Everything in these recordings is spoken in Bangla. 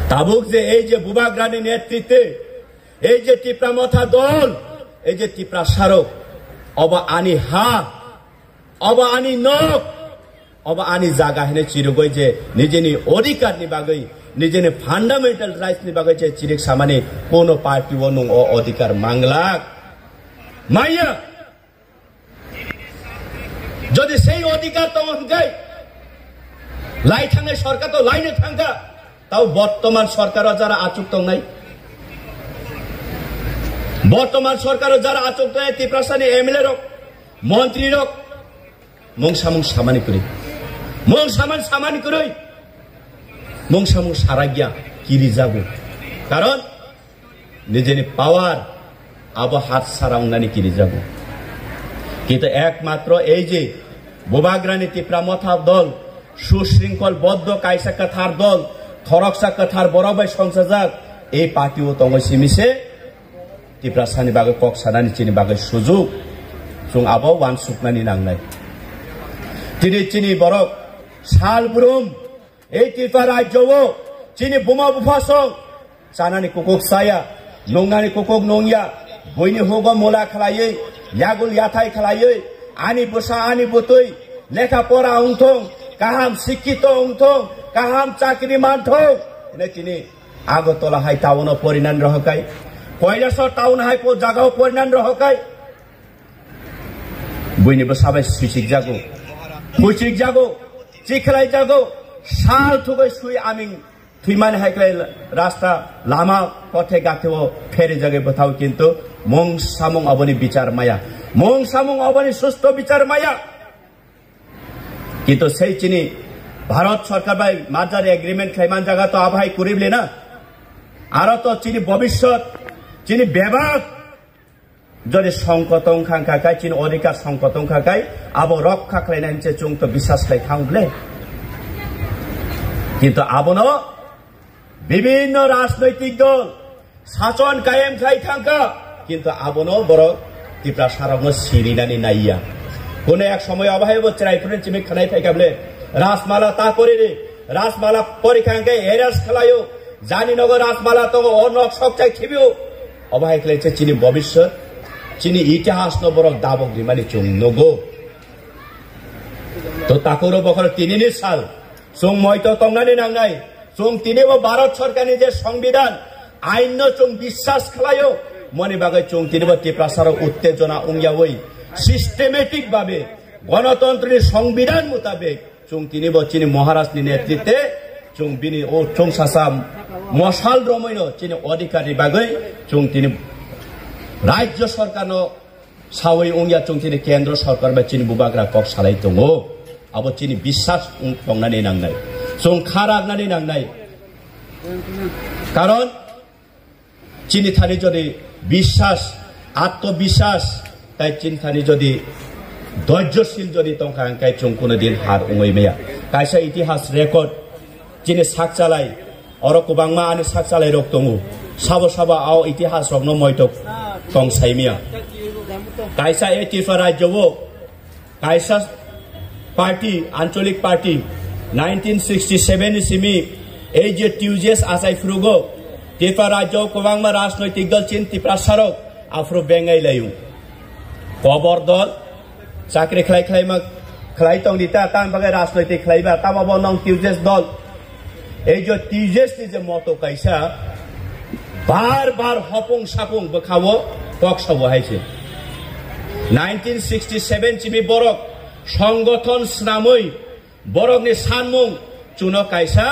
তাবুক যে এই যে বুবাক রানীর নেতৃত্বে এই যে টিপরা মথা দল এই যে টিপরা স্মারক অবা আনি হা অবা আনি নক অবা আনি জাগা হেনে চিরগই যে নিজেনি অধিকারনি বাগৈ নিজেনি ফান্ডামেন্টাল রাইটসনি বাগৈ যে চিরিক সামানে কোন পার্টি নং ও অধিকার মাংলাক মাইয়া যদি সেই অধিকার তখন গাই লাই থাঙ্গে সরকার তো লাইনে থাঙ্গা তাও বর্তমান সরকারও যারা আচুক তো নাই বর্তমান সরকারও যারা আচুক নাই ত্রিপ্রাসানি এমএলএ রক মন্ত্রী রক মংসামং সামানি করে মংসামান সামানি করে মংসামং সারাগিয়া কিরি যাব কারণ নিজের পাওয়ার আবো হাত সারাউনানি কিরি যাব কিন্তু একমাত্র এই যে বোবাগ্রানি ত্রিপুরা মথা দল সুশৃঙ্খল বদ্ধ কাইসা কথার দল থরকসা কথার বরাবর সংসদ এই পার্টিও তঙ্গ সিমিসে ত্রিপুরা সানি বাগে কক সানানি চিনি বাগে সুযোগ जों आबाव वान सुकनानि नांनाय दिनै चिनि बरक साल बुरुम এই ত্রিপুরা রাজ্যও চিনি বোমা বুফাসং জানানি কুকুক সায়া নংনানি কুকুক নংয়া বইনি হগো মোলা খালাयै यागुल याथाय खालायै आनि बुसा आनि बुतै लेखा पढ़ा उंथं गाहाम शिक्षित उंथं गाहाम चाकरि मानथं ने चिनि आगरतला हाई टाउन परिणान रहकाय কৈলাসর टाउन हाई पो जागाव परिणान रहकाय बयनिबो साबाय सुइसिक जागो खुसिक जागो चिखलाय जागो साल थुगै सुइ आमिं थुइमान हाइक्लाय रास्ता लामा पथे गाथेओ फेरि जगे बताव किन्तु मं सामं अबनि विचार माया मं सामं अबनि सुस्थ विचार माया किन्तु सेई चिनि भारत सरकार बाय माजारे एग्रीमेंट खाइमान जागा तो आबाहाय करिबले ना आरो तो चिनि भविष्यत चिनि बेबाक যদি সংকটং খাঙ্কাকাই চিন অধিকার সংকটং খাকাই আবো রক্ষা খাইনানছে চুং তো বিশ্বাস খাই থাকলে কিন্তু আবনো বিভিন্ন রাজনৈতিক দল শাসন কায়েম খাই থাকা কিন্তু আবনো বড় ত্রিপুরা সারানো সিরিনানি নাইয়া কোন এক সময় অবাহে বচ্চাইফুরেন চিমে খানাই থাকাবলে রাসমালা তা করে রে রাসমালা পরীক্ষাঙ্কে এরাস খেলায়ও জানিনগর রাসমালা তো অনক সবচাই খিবিও অবাহে খেলেছে চিনি ভবিষ্যৎ চিনি ইতিহাস নবরক দাবক দিমানি চুং নগো তো তাকরো বখর তিনিনি সাল চুং ময়তো তংনানি নাংনাই চুং তিনিবো ভারত সরকারনি যে সংবিধান আইন চুং বিশ্বাস খেলায়ও মনে বাগে চুং তিনিবো ত্রিপ্রাসার উত্তেজনা উঙ্গিয়াওই সিস্টেমেটিক ভাবে গণতন্ত্রের সংবিধান মোতাবেক চুং তিনিবো চিনি মহারাজনি নেতৃত্বে চুং বিনি ও চুং সাসাম মশাল রমৈন চিনি অধিকারী বাগে চুং তিনি राज्य सरकार सावै उंगिया चुंथिनि केंद्र सरकार बा चिनि बुबाग्रा कक सालाय दङ आबो चिनि বিশ্বাস दंनानै नांनाय जों खारागनानै नांनाय कारण चिनि थानि जदि বিশ্বাস आत्मविश्वास ताइ चिनि थानि जदि धैर्यशील जदि तंखांकाय जों कोनो दिन हार उङै मेया कायसा इतिहास रेकर्ड चिनि साकचालाय अरो गोबांमा आनि साकचालाय रक दङ साबो साबा आव इतिहास रकनो मयतो तंग साइमिया कायसा ए त्रिपुरा राज्यवो कायसा पार्टी आंचलिक पार्टी 1967 सिमी ए जे टिउजेस आसाय फ्रुगो त्रिपुरा राज्य गोबांमा राजनैतिक दल चिन त्रिपुरा सरक आफ्रो बेंगाय लायु कबर दल चाकरि खलायमा खलाय तंदिता तान बागे राजनैतिक खलायबा ताबाबो नंग टिउजेस दल ए जे टिउजेस नि जे मतो कायसा बार बार हपुं सापुं बखावो पक्षावो हायसे 1967 चिबि बरक संगठन स्नामै बरकनि सानमुं चुनो कायसा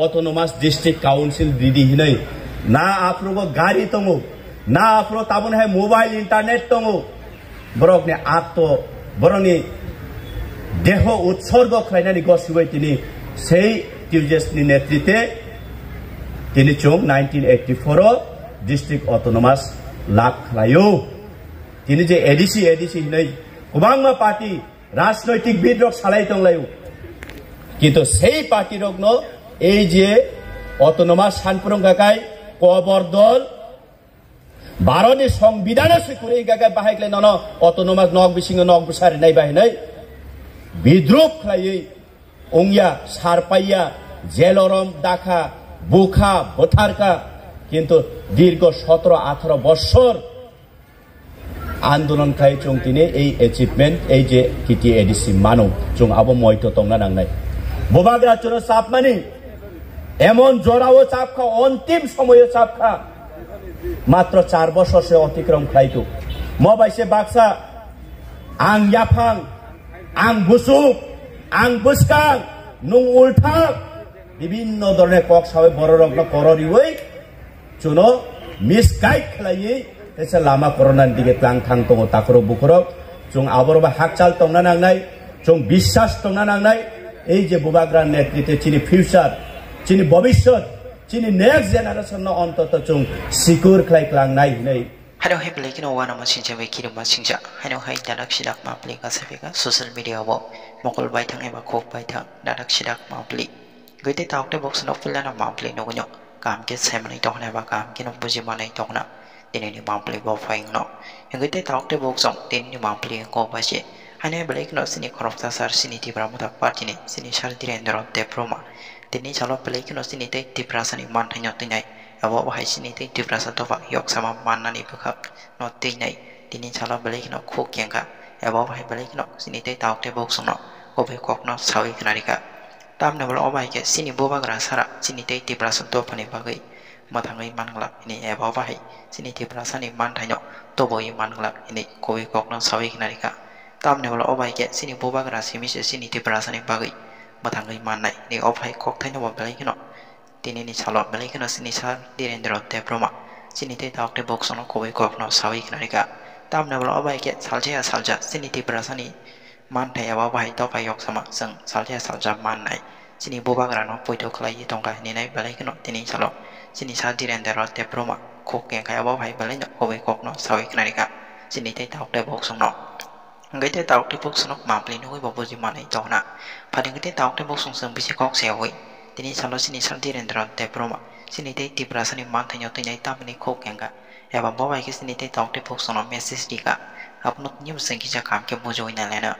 अटोनोमास डिस्ट्रिक्ट काउन्सिल दिदि हिनै ना आफ्रोगो गाड़ी तंगो ना आफ्रो ताबन है मोबाइल इंटरनेट तंगो बरकनि आत्तो बरकनि देह उत्सर्ग खालायनानै गसिबै तिनि सेई टिउजेसनि नेतृत्वे তিনি চুং 1984 डिस्ट्रिक्ट অটোনমাস লাভ খালায়ো তিনি যে এডিসি হিनै गोबांमा पार्टी राजनैतिक বিদ্রোহ সালাই তংলায়ো কিন্তু সেই পার্টি রগ্ন এই যে অটোনমাস সানপুরং গাকাই কবর দল ভারতনি সংবিধানে সিকুরে গাকাই বাহাইকলে নন অটোনমাস নক বিসিং নক বুসারি নাই বাহিनै বিদ্রোহ খালাयै উংয়া সারপাইয়া জেলরম দাখা বুখা বথারকা কিন্তু দীর্ঘ 17-18 বছর আন্দোলন খাই চং তিনি এই অ্যাচিভমেন্ট এই যে KTADC মানো চং আবো ময়তো তংনা নাংনাই বোবাগ্রা চুনো চাপ মানি এমন জোরাও চাপ খা অন্তিম সময়ে চাপ খা মাত্র 4 বছর সে অতিক্রম খাইতো মবাইসে বাক্সা আং ইয়াফাং আং বুসুক আং বুসকাং নুং উল্টাক বিভিন্ন ধরনের কক সাবে বড় রকম কররিওই চুনো মিসগাইড খেলাই এসে লামা করোনার দিকে প্লাং থাং দङ তাকরো বুকরক চুং আবরবা হাকচাল তংনা নাংনাই চুং বিশ্বাস তংনা নাংনাই এই যে বুবাগ্রার নেতৃত্বে চিনি ফিউচার চিনি ভবিষ্যৎ চিনি নেক্সট জেনারেশন অন্তত চুং সিকিউর খেলাই ক্লাংনাই নেই Hano hai beli kino wana masing jawa kiri masing ja. Hano hai dadak sidak mapli kasepika social media bo. Mokol bai thang eba kok bai thang dadak sidak mapli. Gede tauk de box no fulla na mapli no gunyo. Kam ke semani tok na ba kam ke no buji manai tok na. Dini ni mapli bo faing no. Gede tauk de box song dini ni mapli ko ba je. Hano hai beli kino sini korop tasar sini ti bramudak partini sini shar direndro de proma. Dini chalo beli kino sini te ti prasani man thanyo tinai. Abo bahai sini te ti prasa tofa yok sama manani bukak no tinai dini chala balik no khuk kenga abo bahai balik no sini te tauk te bok sono kobe kok no sawi knarika tam ne bolo obai ke sini boba gra sara sini te ti prasa tofa ni bagai mathangai mangla ini abo bahai sini ti prasa ni man thanyo to boi mangla ini kobe kok no sawi knarika tam ne bolo obai ke sini boba gra simi se sini ti prasa ni bagai mathangai manai ni obai kok thanyo balik no Tini ni salot balik no sini sar direndro te proma sini te tauk te box no kowe kok no sawi knarika tam na bolo obai ke salja sini ti brasani man thai aba bai to pai yok sama sang salja man nai sini boba gra no poito khlai tongka ni nai balik no tini salot sini sar direndro te proma kok ke kai aba bai balik no kowe kok no sawi knarika sini te tauk te box no ngai te tauk te box no mapli no ko bobo ji manai to na phading te tauk te box sang bisi kok sewoi Tini salo sini sal direndro te proma sini te ti prasani man thanyo tinai tamni khok kenga eba babai ke sini te tauk te box no message dika apnot nyum sengki ja kam ke bojoi na lena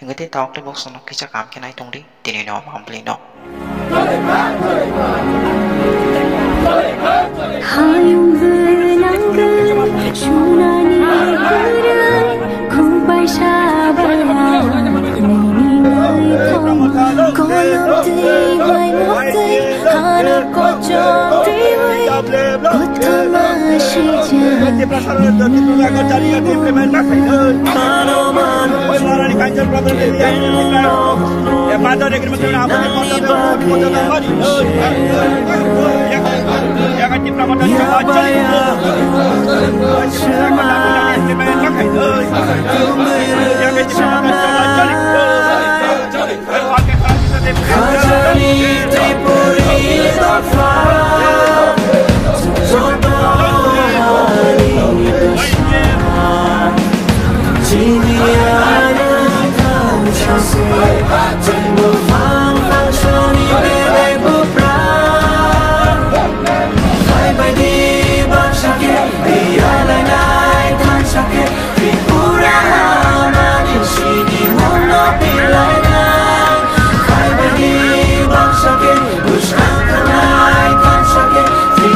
ngate tauk te box no kicha kam ke nai tongri tini no mampli no hayung benangkan shunani burai kubai shabara Kolom tiwai motai hanar kocok tiwai kotama shija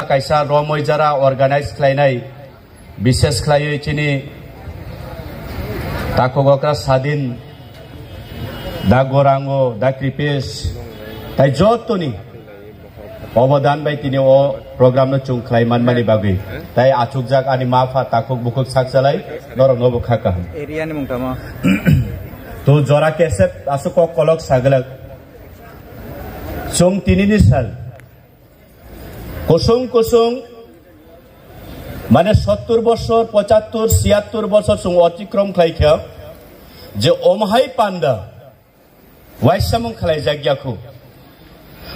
kaisa romoi jara organize khlainai বিশেষ khlaioi chini takogokra sadin da gorango da kripes tai jotoni অবদান বাই তিনি ও প্রোগ্রাম ন chung khlai man mani bagi tai achukjak ani mafa takok bukok sakjalai norok nobo khaka area ni mungtama to jora kesep asukok kolok saglak chung tinini sal kusung মানে 70 বছর 75 76 বছর সং অতিক্রম খাইখা যে ওমহাই পান্ডা ওয়াইসামং খালাই জায়গাখু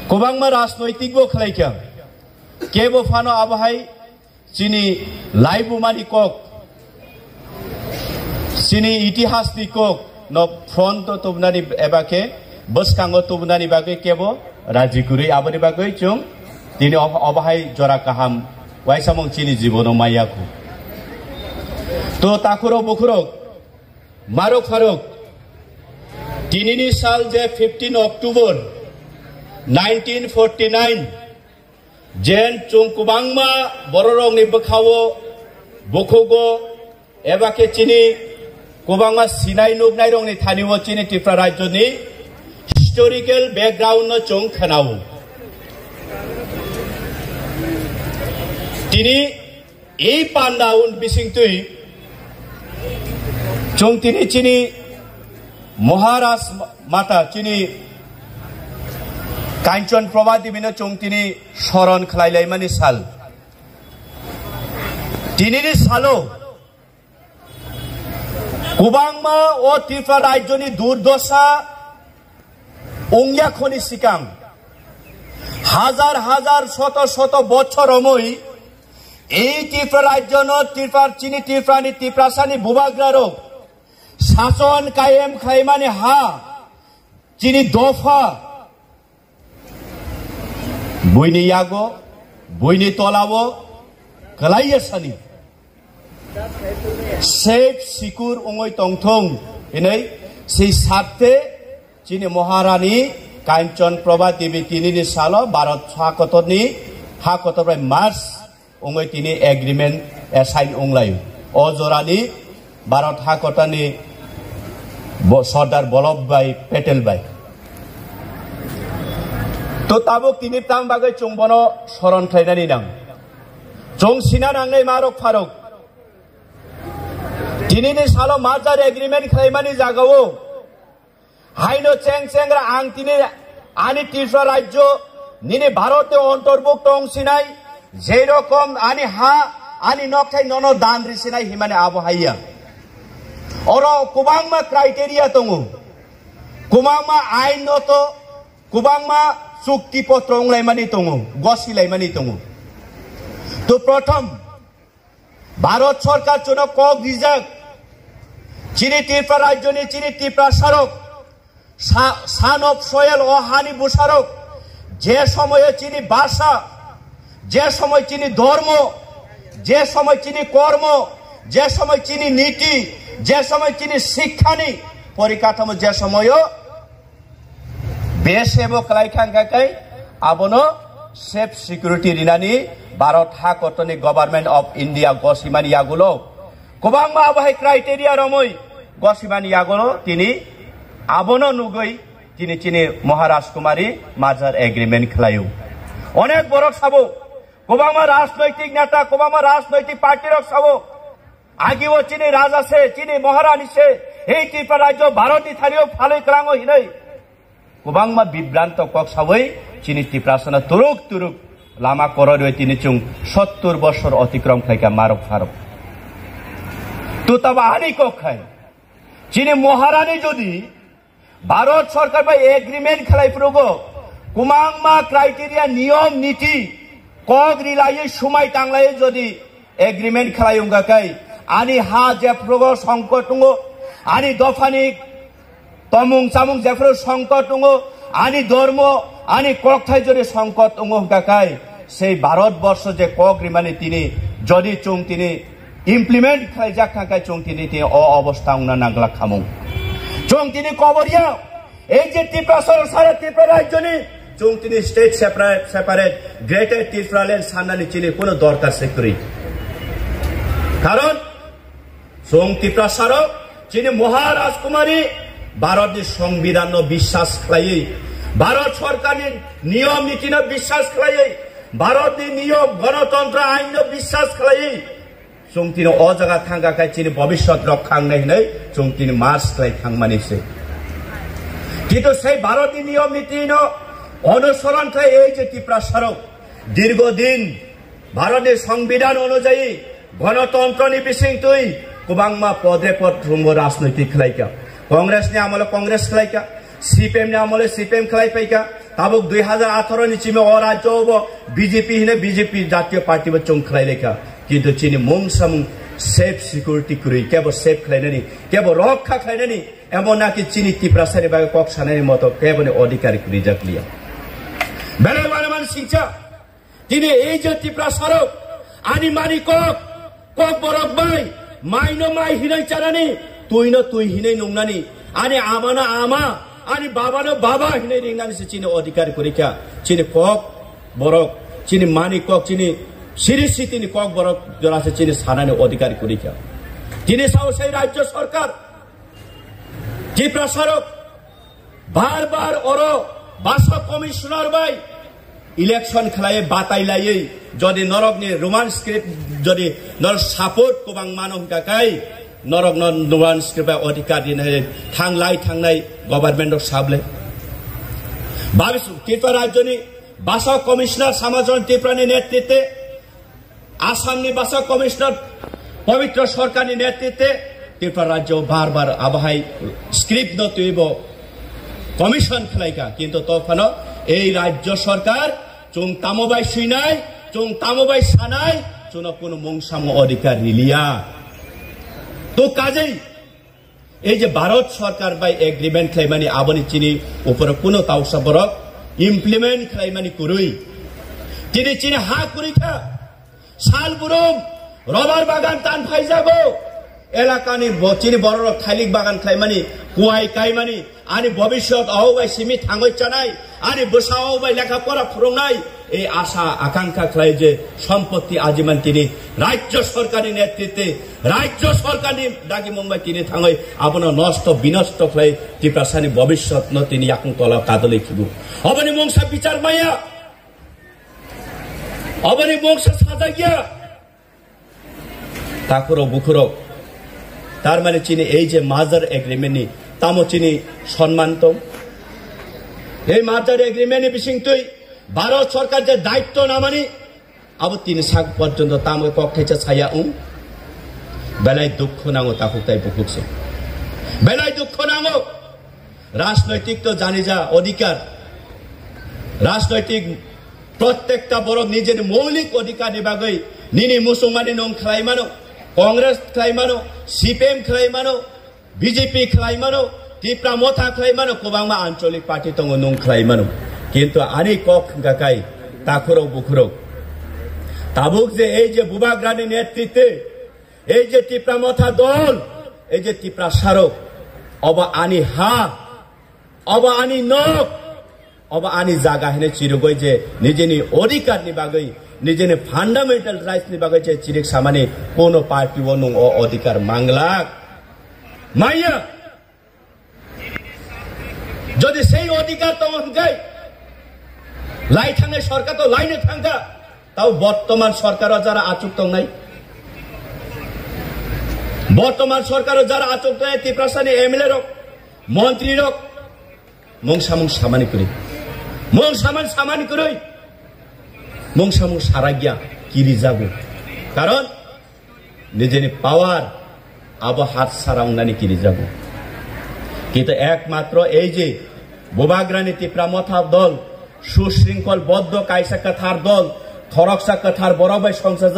কোবাংমা রাজনৈতিক বো খালাইখা কেবো ফানো আবহাই চিনি লাইবুমানি কক চিনি ইতিহাস নি কক ন ফ্রন্ট তুবনানি এবাকে বসকাঙ্গ তুবনানি বাগে কেবো রাজিকুরি আবনি বাগে চুং তিনি অবহাই জরা কাহাম ওয়াইসামং চিনি জীবন মাইয়াকু তো তাকুরো বকুরক মারক ফারক তিনিনি সাল যে 15 অক্টোবর 1949 जेन chung kubangma bororong ni bakawo bokogo eba ke chini kubangma sinai nugnai rong ni thaniwo chini Tripura rajyo ni historical background no chung khanao tini ei pandaun bisingtui chung tini chini Maharaj mata chini Kanchan Prabha Devina chung tini soron khlailai mani sal tini ni salo kubangma o Tripura rajyo ni durdosha ongya khoni sikam হাজার শত বছর অমই এই Tripura রাজ্য ন চীনি ত্রিপুরাসানি ভূভাগ্রারো শাসন কায়েম খাইমানি হা চীনি দফা বইনি ইয়াগো বইনি তলাবো কলাইয়াসানি সেফ সিকুর অঙ্গই টংথং ইनै সেই সাথে চীনি মহারানী Kanchan Prabha Devi tini ni salo Bharat hakot by Mars ongoi tini agreement assign onglai o jorani Bharat hakotani Sardar Vallabhbhai Patel bai to tabuk tini tang bagai chungbono soron khlainani nang chung sina nangnai marok farok tini ni salo Mazar agreement khlaimani jagao হাইনো চেংরা আং তিনি আনি Tripura রাজ্য নিনি ভারতে অন্তর্ভুক্ত অংশিনাই যেই রকম আনি হা আনি নকথাই নন দান রিসিনাই হিমানে আবহাইয়া ওর কুবাংমা ক্রাইটেরিয়া দङ কুবাংমা আইনত কুবাংমা চুক্তিপত্র অংলাইমানি দङ গসিলাইমানি দङ তো প্রথম ভারত সরকার জন্য কক রিজার্ভ চিনি Tripura রাজ্য নি চিনি Tripura সড়ক Son of soil or honey busharok, Jesomoy chini basa, Jesomoy chini dormo, Jesomoy chini kormo, Jesomoy chini niti, Jesomoy chini sikhani, Porikatamo Jesomoyo, Besebo Kalaikangakai, Abono, Safe Security Rinani, Bharat Hakotoni Government of India, Gosimani Yagulo, Kubangma Abai criteria Romoi, Gosimani Yagulo, Tini. আবনো নুগই চিনি মহারাজ কুমারী মাজার এগ্রিমেন্ট খেলায়ু অনেক বড় সাবো কোবামা রাজনৈতিক নেতা কোবামা রাজনৈতিক পার্টির সাবো আগিও চিনি রাজা সে চিনি মহারানী সে এই Tripura রাজ্য ভারতী থারিও ফালই ক্রাঙ্গ হিলাই কোবাংমা বিভ্রান্ত কক সাবই চিনি Tripura তুরুক লামা কররই তিনি চুং 70 বছর অতিক্রম খাইকা মারক ফারক তো তবা আনি কক খাই চিনি মহারানী যদি ভারত সরকার বা এগ্রিমেন্ট খেলাই পুরো কুমাংমা ক্রাইটেরিয়া নিয়ম নীতি কক রিলাই সময় টাংলাই যদি এগ্রিমেন্ট খেলাই উঙ্গাকাই আনি হা যে পুরো সংকট দङ আনি দফানি তমুং চামুং যে পুরো সংকট দङ আনি ধর্ম আনি ককথাই যদি সংকট দङ উঙ্গাকাই সেই ভারতবর্ষ যে কক রিমানি তিনি যদি চুং তিনি ইমপ্লিমেন্ট খেলাই যাকাকাই চুং তিনি অ অবস্থা উনা Nagla খামুং chung tini koboria ei je Tripura sara Tripura rajyo ni chung tini state separate greater Tripura land sanani chini kono dorkar sektori karon chung Tripura sara chini Maharaj Kumari Bharat ni সংবিধান no বিশ্বাস khlai Bharat sarkar ni niyom niti no বিশ্বাস khlai Bharat ni niyom ganatantra ain no বিশ্বাস khlai chung tini o jaga thanga kai chini bhabishyat rakhang nai hinai chung tini mars klai thangmani se কিন্তু সেই ভারতীয় নিয়ম নীতি অনুসরণ করে এই যে Tripura সড়ক দীর্ঘদিন ভারতের সংবিধান অনুযায়ী গণতন্ত্র নি বিসিংতুই কুবাংমা পদে পদ রুঙ্গ রাজনৈতিক খেলাইকা কংগ্রেস নি আমলে কংগ্রেস খেলাইকা সিপিএম নি আমলে সিপিএম খেলাই পাইকা তাবুক 2018 নি চিমে ও রাজ্য হব বিজেপি হিনে বিজেপি জাতীয় পার্টি বা চং খেলাই লেখা কিন্তু চিনি মংসাম সেফ সিকিউরিটি করি কেবল সেফ খেলাইনানি কেবল রক্ষা খেলাইনানি এমন নাকি চিনি Tripura সারি বাগে কক সানানি মতো কেবল অধিকারী করি জাকলিয়া বেলে বারমান সিংচা তিনি এই যে Tripura সড়ক আনি মানি কক বরক বাই মাইনো মাই হিনাই চারানি তুই হিনাই নংনানি আনি আমানা আমা আনি বাবানো বাবা হিনাই রিংনানি সে চিনি অধিকারী করিকা চিনি কক বরক চিনি মানি কক চিনি সিরিসি তিনি কক বড় জলাশে চিনি সানানি অধিকার করিকা তিনি সাও সেই রাজ্য সরকার ত্রিপুরা সরক বারবার ওর বাসা কমিশনার বাই ইলেকশন খেলায় বাতাইলাই যদি নরকনি রোমান স্ক্রিপ্ট যদি নর সাপোর্ট কোবাং মানव কাকাই নরক রোমান স্ক্রিপ্ট অধিকার দিনে থাंनाय गवर्नमेंट साबले बाविस त्रिपुरा राज्यनि बासा कमिशनार समाजन त्रिपुरानि नेतृत्वे आसामनि बासा कमिशनार पवित्र सरकारनि नेतृत्वे त्रिपुरा राज्य बार बार आबाहाय स्क्रिप्ट नतुइब कमिशन खालायका किन्तु तखनो এই রাজ্য সরকার চুং তামবাই সুইনাই চুং তামবাই সানাই চুন কোন মংসাম অধিকার রিলিয়া তো কাজেই এই যে ভারত সরকার বাই এগ্রিমেন্ট খাইমানি আবনি চিনি উপর কোন তাওসা বরক ইমপ্লিমেন্ট খাইমানি কুরুই তিনি চিনি হা কুরিখা শালবুরুম রবার বাগান টান ফাই যাবো এলাকানি চিনি বড় থাইলিক বাগান খাইমানি কুয়াই কাইমানি আনি ভবিষ্যৎ অহবাই সিমি থাঙ্গই চানাই আনি বসা অহবাই লেখাপড়া ফুরংনাই এই আশা আকাঙ্ক্ষা খাই যে সম্পত্তি আজিমান তিনি রাজ্য সরকারি নেতৃত্বে রাজ্য সরকারি ডাকি মুম্বাই তিনি থাঙ্গই আপনা নষ্ট বিনষ্ট খাই ত্রিপুরাসানি ভবিষ্যৎ ন তিনি আকুং তলা কাদলে খিবু অবনি মংসা বিচার মাইয়া অবনি মংসা সাজা গিয়া তাকুরো বুকুরো তার মানে চিনি এই যে মাজার এগ্রিমেন্ট নি তামো চিনি সম্মানিত এই মাজার এগ্রিমেন্ট বিসিং তুই ভারত সরকার যে দায়িত্ব না মানি আবু 3 সাক পর্যন্ত তামো কক্ষেছে ছায়া বেলায় দুঃখ নাঙো তাকুক তাই বুকুকছে বেলায় দুঃখ নাঙো রাজনৈতিক তো জানি যা অধিকার রাজনৈতিক প্রত্যেকটা বড় নিজের মৌলিক অধিকার নিবাগই নিনি মুসলমানি নং খাইমানো कांग्रेस खाइमानो सीपीएम खाइमानो बीजेपी खाइमानो त्रिपुरा मोथा खाइमानो कोबांमा आंचलिक पार्टी दङ नं खाइमानो किन्तु आनि कक गाकाय ताखुरो बुखुरो ताबुक जे এই যে বুবাগ্রানি নেতৃত্বে এই যে त्रिपुरा मोथा दल এই যে त्रिपुरा सारक अब आनि हा अब आनि नक अब आनि जागा हेने चिरुगय जे निजेनि अधिकारनि बागै निजेने फान्डामेंटल राइट्स नि बागै चाहिँ चिरिक सामाने कोनो पार्टी वनु अधिकार मांगलाक माइया যদি সেই অধিকার তখন গাই লাই থাঙ্গে সরকার তো লাইনে থাঙ্গা তাও বর্তমান সরকারও যারা আচুক তং নাই বর্তমান সরকারও যারা আচুক নাই ত্রিপুরাসানি এমএলএ রক মন্ত্রী রক মংসামং সামানি করি মংসামান সামানি করি মংসামু সারাগিয়া কিরি যাব কারণ নিজের পাওয়ার আব হাত সারাংনানি কিরি যাব কিন্তু একমাত্র এই যে বুবাগ্রানি ত্রিপুরা মথা দল সুশৃঙ্খল বদ্ধ কাইসা কথার দল থরকসা কথার বড়বাই সংসদ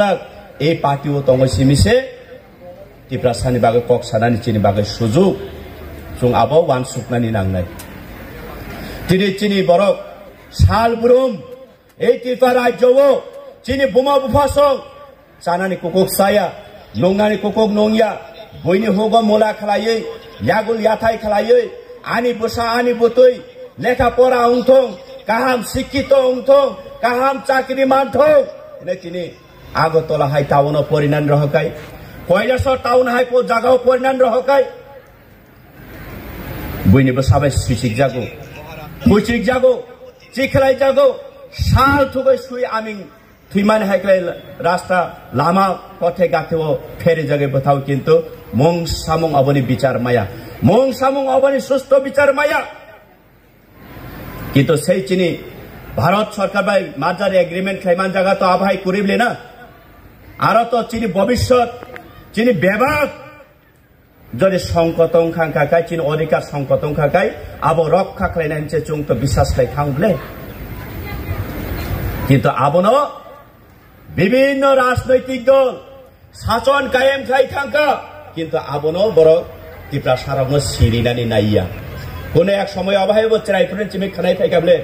এই পার্টিও তঙ্গ সিমিসে ত্রিপুরা সানি বাগে কক সানানি চিনি বাগে সুযোগ जों आबाव वान सुकनानि नांनाय दिनै चिनि बरक सालब्रुम এই ত্রিপুরা রাজ্যও চিনি বোমা বুফাসং চানানি কুকুক সায়া নংনানি কুকুক নংয়া বইনি হগ মোলা খালাयै यागुल याथाय खालायै आनि बोसा आनि बुतुय लेखा पढ़ा उंथं गाहाम शिक्षित उंथं गाहाम चाकरि मानथं ने चिनि আগরতলা হাই টাউন পরিণাম রহকাই কৈলাসর টাউন হাই পো জাগাও পরিণাম রহকাই বইনিবো সাবাই সুইচিক জাগো ফুচিক জাগো চিখলাই জাগো साल थुबै सुई आमिं थुइमान हाइक्लाय रास्ता लामा पथे गाथेओ फेरि जगे बताउ किन्तु मं सामुं अबनि विचार माया मं सामुं अबनि सुस्त विचार माया किन्तु सेई चिनि भारत सरकार बाय माजार एग्रीमेंट खाइमान जागा तो आबाहाय करिबले ना आरो तो चिनि भविष्यत चिनि बेबाक যদি সংকটং খাঙ্কাকাই চিনি অধিকার সংকটং খাকাই আবো রক্ষা খাইনানছে চুং তো বিশ্বাস খাই খাংবলে কিন্তু আবনো বিভিন্ন রাজনৈতিক দল শাসন কায়েম খাই থাকা কিন্তু আবনো বড় ত্রিপুরা সারানো সিরিনানি নাইয়া কোন এক সময় অবাহে বচ্ছে রাইফুলের চিমি খানাই থাকাবলে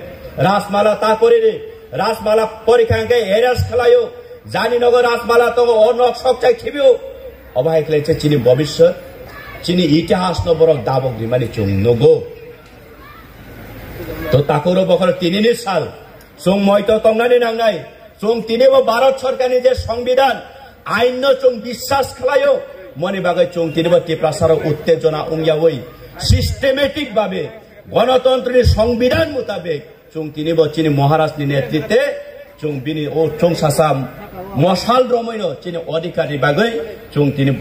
রাসমালা তা করে রে রাসমালা পরীক্ষাঙ্কে হেরাস খেলায়ও জানি নগর রাসমালা তো অনক সবচাই খিবিও অবাহে খেলেছে চিনি ভবিষ্যৎ চিনি ইতিহাস ন বড় দাবক দিমানি চুং নগো তো তাকুরো বখর 3 সাল जों मयतो तंनानै नांनाय चुं तिनिबो भारत सरकारनि जे संविधान आइन चुं विश्वास खालायो मनि बागै चुं तिनिबो टिप्रासार उत्तेजना उंगियावै सिस्टेमेटिक भावे गणतंत्रनि संविधान मुताबिक चुं तिनिबो चिनि महाराजनि नेतृत्वे चुं बिनि ओ चुं सासा मशाल रमैनो चिनि अधिकारी बागै चुं तिनि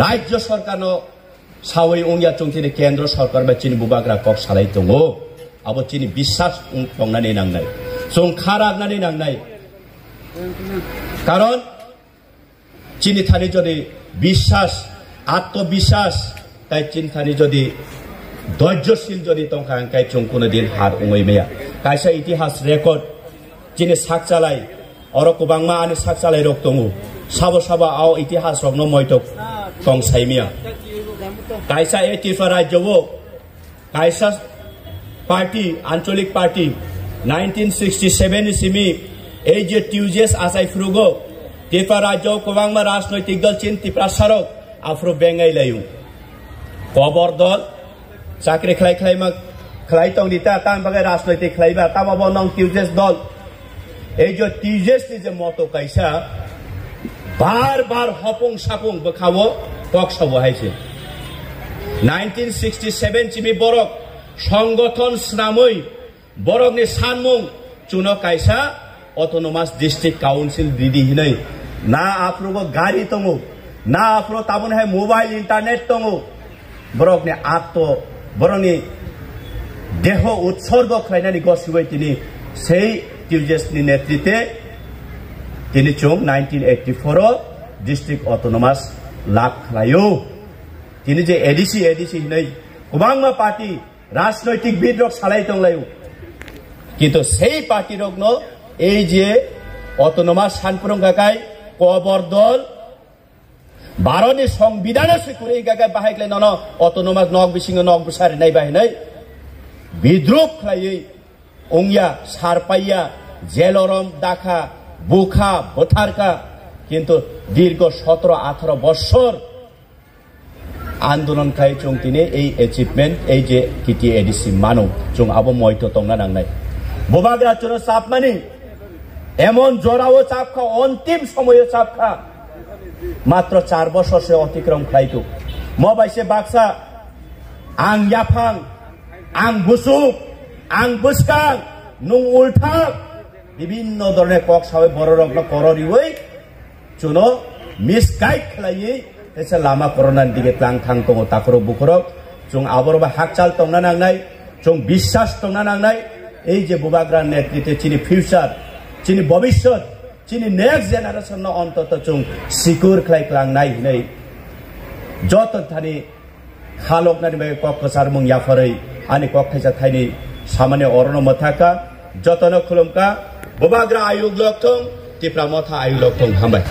राज्य सरकारनो सावै उंगिया चुं तिनि केंद्र सरकार बा चिनि बुबाग्रा कक सालाय दङो अब चिनि विश्वास दंनानै नांनाय चुं खारागनानै नांनाय कारण चिनि थानि जदि विश्वास आत्मविश्वास ताई चिनि थानि जदि धैर्यशील जदि तंखा अंकाय चुं कोनो दिन हार उङै मैया कायसा इतिहास रेकर्ड चिनि साकचालाय अरो कुबांमा आनि साकचालाय रक दङो साबो साबो आव इतिहास रकनो मयतक तंसायमिया कायसा ए तिफा राज्यवो कायसा पार्टी आंचलिक पार्टी 1967 सिमी ए जे टिउजेस आसाय फ्रुगो तिफा राज्य कुबांमा राजनैतिक दल चिन तिप्रासारक आफ्रो बेंगाय लायु कबर दल चाकरी खलाय खलायमा खलाय तंदिता तान बागै राजनैतिक खलायबा ताबाबो नं टिउजेस दल ए जो टिउजेस नि जे मतो कायसा बार बार हपुं सापुं बखावो पक्षबो हायसे 1967 चिमी बरक संगठन स्नामै बरकनि सानमुं चुनो कायसा ऑटोनोमस डिस्ट्रिक्ट काउंसिल दिदी हिनै ना आफ्रोगो गाड़ी तंगो ना आफ्रो ताबन है मोबाइल इंटरनेट तंगो बरकनि आत्तो बरकनि देह उत्सर्ग खालायनानै गसिबै तिनि सेई टिउजेसनि नेतृत्वे तिनि चुं 1984 डिस्ट्रिक्ट ऑटोनोमस लाख खालायो तिनि जे एडीसी हिनै गोबांमा पार्टी राजनैतिक बिद्रक सालाय दंलायो किन्तु सेई पार्टी रकनो এই যে অটোনমাস সানপুরং গাগাই কবর দল ভারতনি সংবিধানে সিকুরে গাগাই বাহাইলে নন অটোনমাস নক বিসিং নক বুসারি নাই বাহিনাই বিদ্রোহ খালাই ওংয়া সারপাইয়া জেলরম দাখা বুখা বথারকা কিন্তু দীর্ঘ 17-18 বছর আন্দোলন খাই চুং তিনি এই অ্যাচিভমেন্ট এই যে কিটি এডিসি মানো চুং আবো ময়তো তংনা নাংনাই বোবাগ্রা চুনো সাপমানি এমন জোরাও চাপখা অন্তিম সময়ে চাপখা মাত্র 4 বছর সে অতিক্রম খাইতো মবাইসে বাক্সা আং ইয়াফাং আং বুসুক আং বুসকাং নুং উল্টা বিভিন্ন ধরনের কক সাবে বড় রকম কররিওই চুনো মিসগাইড খালাই এসে লামা করোনার দিকে প্লাং থাং দङ তাকর বুকরক চুং আবরবা হাকচাল তংনা নাংনাই চুং বিশ্বাস তংনা নাংনাই এই যে বুবাগ্রা নেতৃত্বে চিনি ফিউচার চিনি ভবিষ্যৎ চিনি নেক্সট জেনারেশন অন্তত চুং সিকিউর খাই ক্লাংনাই হিनै যত থানি খালকনানি বে ককসার মুং याफरै आनि ककथाइसा थाइनि सामान्य अरन मथाका जतन खुलुमका बुबाग्रा आयुग लक्थं तिप्रा मथा आयुग लक्थं हामबाय।